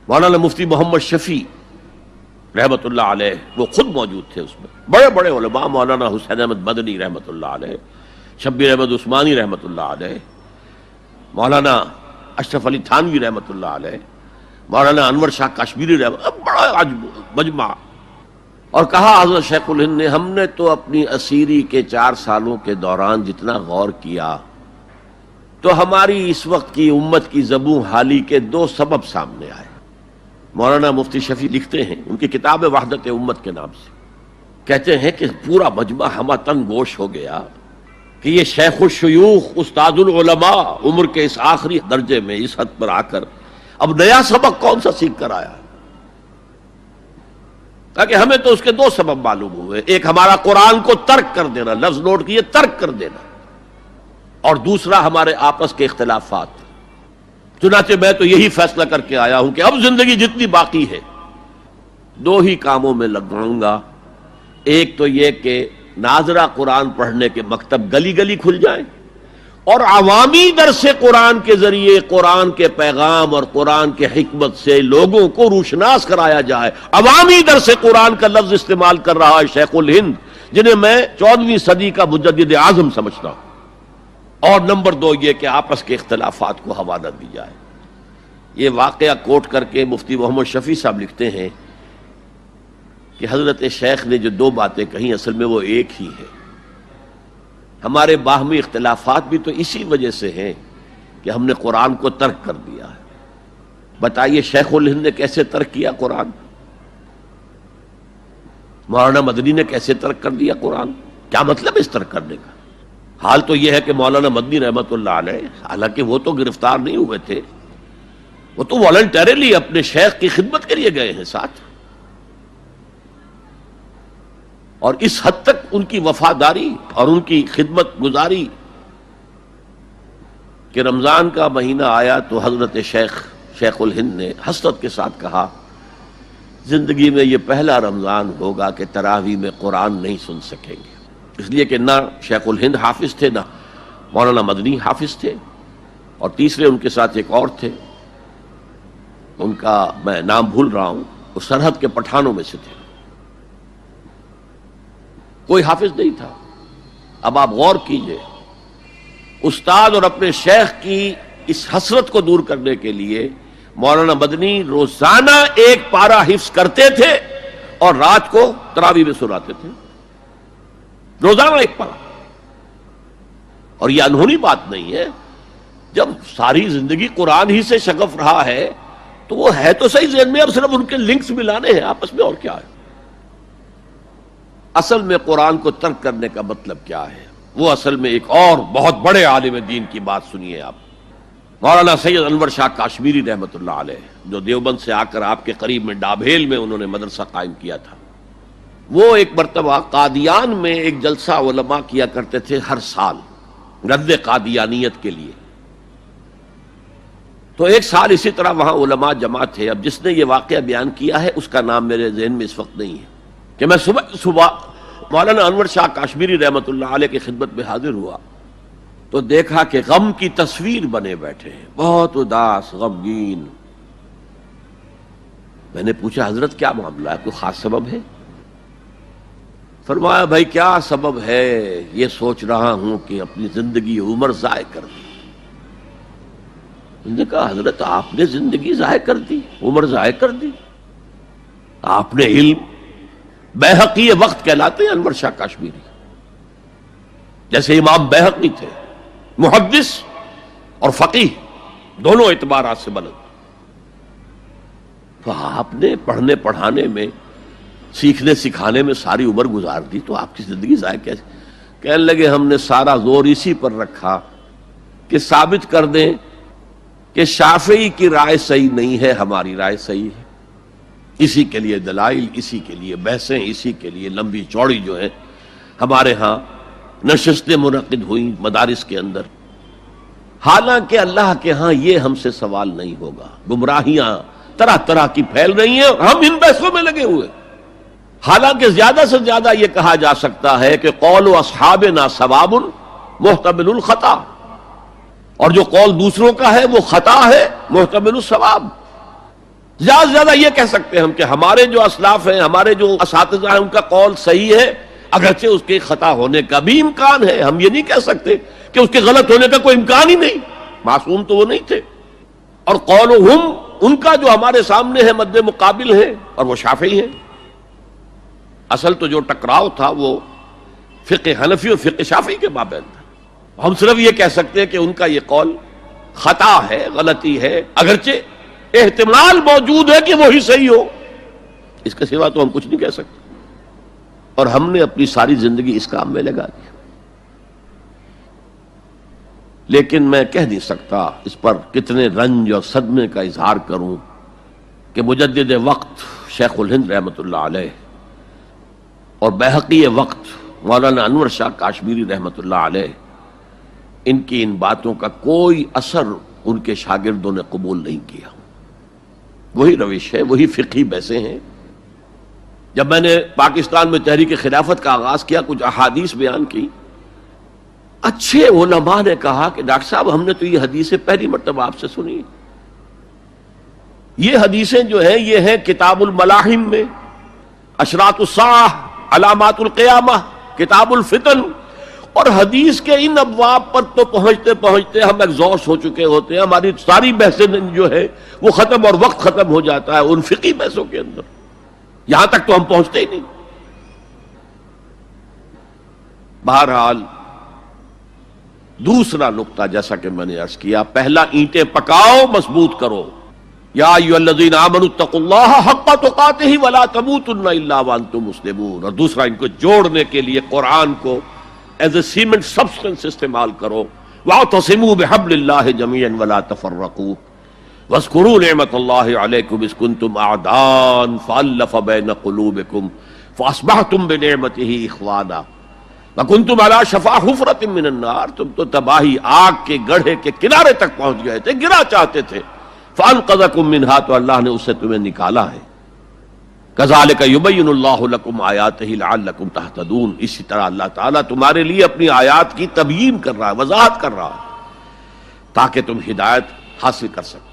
مولانا مفتی محمد شفیع رحمۃ اللہ علیہ وہ خود موجود تھے اس میں، بڑے بڑے علماء، مولانا حسین احمد مدنی رحمۃ اللہ علیہ، شبیر احمد عثمانی رحمۃ اللہ علیہ، مولانا اشرف علی تھانوی رحمۃ اللہ علیہ، مولانا انور شاہ کشمیری بڑا مجمع، اور کہا حضرت شیخ الہند نے ہم نے تو اپنی اسیری کے 4 سالوں کے دوران جتنا غور کیا تو ہماری اس وقت کی امت کی زبوں حالی کے 2 سبب سامنے آئے۔ مولانا مفتی شفیع لکھتے ہیں ان کی کتاب وحدت امت کے نام سے، کہتے ہیں کہ پورا مجمع ہمہ تن گوش ہو گیا کہ یہ شیخ الشیوخ استاد العلماء عمر کے اس آخری درجے میں اس حد پر آ کر اب نیا سبق کون سا سیکھ کر آیا؟ تاکہ ہمیں تو اس کے 2 سبب معلوم ہوئے، ایک ہمارا قرآن کو ترک کر دینا، لفظ نوٹ کیے ترک کر دینا، اور دوسرا ہمارے آپس کے اختلافات۔ چنانچہ میں تو یہی فیصلہ کر کے آیا ہوں کہ اب زندگی جتنی باقی ہے 2 ہی کاموں میں لگاؤں گا، ایک تو یہ کہ ناظرہ قرآن پڑھنے کے مکتب گلی گلی کھل جائیں اور عوامی درس قرآن کے ذریعے قرآن کے پیغام اور قرآن کے حکمت سے لوگوں کو روشناس کرایا جائے۔ عوامی درس قرآن کا لفظ استعمال کر رہا ہے شیخ الہند، جنہیں میں 14ویں صدی کا مجدد اعظم سمجھتا ہوں۔ اور نمبر 2 یہ کہ آپس کے اختلافات کو ہوا نہ دی جائے۔ یہ واقعہ کوٹ کر کے مفتی محمد شفیع صاحب لکھتے ہیں کہ حضرت شیخ نے جو 2 باتیں کہیں اصل میں وہ ایک ہی ہے۔ ہمارے باہمی اختلافات بھی تو اسی وجہ سے ہیں کہ ہم نے قرآن کو ترک کر دیا ہے۔ بتائیے شیخ الہند نے کیسے ترک کیا قرآن؟ مولانا مدنی نے کیسے ترک کر دیا قرآن؟ کیا مطلب اس ترک کرنے کا؟ حال تو یہ ہے کہ مولانا مدنی رحمۃ اللہ علیہ، حالانکہ وہ تو گرفتار نہیں ہوئے تھے، وہ تو والنٹریلی اپنے شیخ کی خدمت کے لیے گئے ہیں ساتھ، اور اس حد تک ان کی وفاداری اور ان کی خدمت گزاری کہ رمضان کا مہینہ آیا تو حضرت شیخ الہند نے حسرت کے ساتھ کہا زندگی میں یہ پہلا رمضان ہوگا کہ تراویح میں قرآن نہیں سن سکیں گے، اس لیے کہ نہ شیخ الہند حافظ تھے نہ مولانا مدنی حافظ تھے، اور تیسرے ان کے ساتھ ایک اور تھے، ان کا میں نام بھول رہا ہوں، وہ سرحد کے پٹھانوں میں سے تھے، کوئی حافظ نہیں تھا۔ اب آپ غور کیجئے، استاد اور اپنے شیخ کی اس حسرت کو دور کرنے کے لیے مولانا مدنی روزانہ 1 پارہ حفظ کرتے تھے اور رات کو تراویح میں سناتے تھے، روزانہ 1 پارہ۔ اور یہ انہونی بات نہیں ہے، جب ساری زندگی قرآن ہی سے شغف رہا ہے تو وہ ہے تو صحیح ذہن میں، اب صرف ان کے لنکس ملانے ہیں آپس میں، اور کیا ہے؟ اصل میں قرآن کو ترک کرنے کا مطلب کیا ہے؟ وہ اصل میں ایک اور بہت بڑے عالم دین کی بات سنیے آپ، مولانا سید انور شاہ کشمیری رحمۃ اللہ علیہ، جو دیوبند سے آ کر آپ کے قریب میں ڈابھیل میں انہوں نے مدرسہ قائم کیا تھا۔ وہ ایک مرتبہ قادیان میں ایک جلسہ علماء کیا کرتے تھے ہر سال رد قادیانیت کے لیے، تو ایک سال اسی طرح وہاں علماء جمع تھے۔ اب جس نے یہ واقعہ بیان کیا ہے اس کا نام میرے ذہن میں اس وقت نہیں ہے، کہ میں صبح مولانا انور شاہ کشمیری رحمۃ اللہ علیہ کی خدمت میں حاضر ہوا تو دیکھا کہ غم کی تصویر بنے بیٹھے ہیں، بہت اداس غمگین۔ میں نے پوچھا حضرت کیا معاملہ ہے، کوئی خاص سبب ہے؟ فرمایا بھائی کیا سبب ہے، یہ سوچ رہا ہوں کہ اپنی زندگی عمر ضائع کر دی۔ میں نے کہا حضرت آپ نے زندگی ضائع کر دی، عمر ضائع کر دی؟ آپ نے علم، بیہقی وقت کہلاتے ہیں انور شاہ کشمیری، جیسے امام بیہقی تھے، محدث اور فقیہ دونوں اعتبارات سے بلند، تو آپ نے پڑھنے پڑھانے میں، سیکھنے سکھانے میں ساری عمر گزار دی، تو آپ کی زندگی ضائع کیسے؟ کہنے لگے ہم نے سارا زور اسی پر رکھا کہ ثابت کر دیں کہ شافعی کی رائے صحیح نہیں ہے، ہماری رائے صحیح ہے۔ اسی کے لیے دلائل، اسی کے لیے بحثیں، اسی کے لیے لمبی چوڑی جو ہے ہمارے ہاں نشستیں منعقد ہوئیں مدارس کے اندر، حالانکہ اللہ کے ہاں یہ ہم سے سوال نہیں ہوگا، گمراہیاں طرح طرح کی پھیل رہی ہیں اور ہم ان بحثوں میں لگے ہوئے۔ حالانکہ زیادہ سے زیادہ یہ کہا جا سکتا ہے کہ قول اصحابنا ثواب محتمل الخطا، اور جو قول دوسروں کا ہے وہ خطا ہے محتمل الثواب۔ زیادہ سے زیادہ یہ کہہ سکتے ہیں ہم کہ ہمارے جو اسلاف ہیں، ہمارے جو اساتذہ ہیں، ان کا قول صحیح ہے، اگرچہ اس کے خطا ہونے کا بھی امکان ہے۔ ہم یہ نہیں کہہ سکتے کہ اس کے غلط ہونے کا کوئی امکان ہی نہیں، معصوم تو وہ نہیں تھے۔ اور قولہم، ان کا جو ہمارے سامنے ہے مد مقابل ہے، اور وہ شافعی ہیں۔ اصل تو جو ٹکراؤ تھا وہ فقہ حنفی اور فقہ شافعی کے مابین تھا۔ ہم صرف یہ کہہ سکتے ہیں کہ ان کا یہ قول خطا ہے، غلطی ہے، اگرچہ احتمال موجود ہے کہ وہی صحیح ہو، اس کے سوا تو ہم کچھ نہیں کہہ سکتے۔ اور ہم نے اپنی ساری زندگی اس کام میں لگا دی، لیکن میں کہہ نہیں سکتا اس پر کتنے رنج اور صدمے کا اظہار کروں کہ مجدد وقت شیخ الہند رحمۃ اللہ علیہ اور بیہقی وقت مولانا انور شاہ کاشمیری رحمۃ اللہ علیہ، ان کی ان باتوں کا کوئی اثر ان کے شاگردوں نے قبول نہیں کیا۔ وہی روش ہے، وہی فقہی بحثیں ہیں۔ جب میں نے پاکستان میں تحریک خلافت کا آغاز کیا، کچھ احادیث بیان کی، اچھے علماء نے کہا کہ ڈاکٹر صاحب ہم نے تو یہ حدیثیں پہلی مرتبہ آپ سے سنی۔ یہ حدیثیں جو ہیں یہ ہیں کتاب الملاحم میں، اشراط الساعہ، علامات القیامہ، کتاب الفتن، اور حدیث کے ان ابواب پر تو پہنچتے پہنچتے ہم ایگزاسٹ ہو چکے ہوتے ہیں، ہماری ساری بحثیں جو ہے وہ ختم، اور وقت ختم ہو جاتا ہے ان فقہی بحثوں کے اندر، یہاں تک تو ہم پہنچتے ہی نہیں۔ بہرحال دوسرا نقطہ جیسا کہ میں نے عرض کیا، پہلا اینٹیں پکاؤ، مضبوط کرو۔ یا ایھا الذین آمنوا اتقوا اللہ حق تقاتہ ولا تموتن الا وانتم مسلمون، اور دوسرا ان کو جوڑنے کے لیے قرآن کو ایز اے سیمنٹ سبسٹنس استعمال کرو۔ واعتصموا بحبل اللہ جميعا ولا تفرقوا واذکروا نعمت اللہ علیکم اذ کنتم اعداء فالف بین قلوبکم فاصبحتم بنعمتہ اخوانا وکنتم علی شفا حفرۃ من النار، تم تو تباہی آگ کے گڑھے کے کنارے تک پہنچ گئے تھے، گرا چاہتے تھے، فانقذکم منہا، تو اللہ نے اس سے تمہیں نکالا ہے۔ کذالک یبین اللہ لکم آیاتہ لعلکم تہتدون، اسی طرح اللہ تعالیٰ تمہارے لیے اپنی آیات کی تبیین کر رہا ہے، وضاحت کر رہا ہے، تاکہ تم ہدایت حاصل کر سکو۔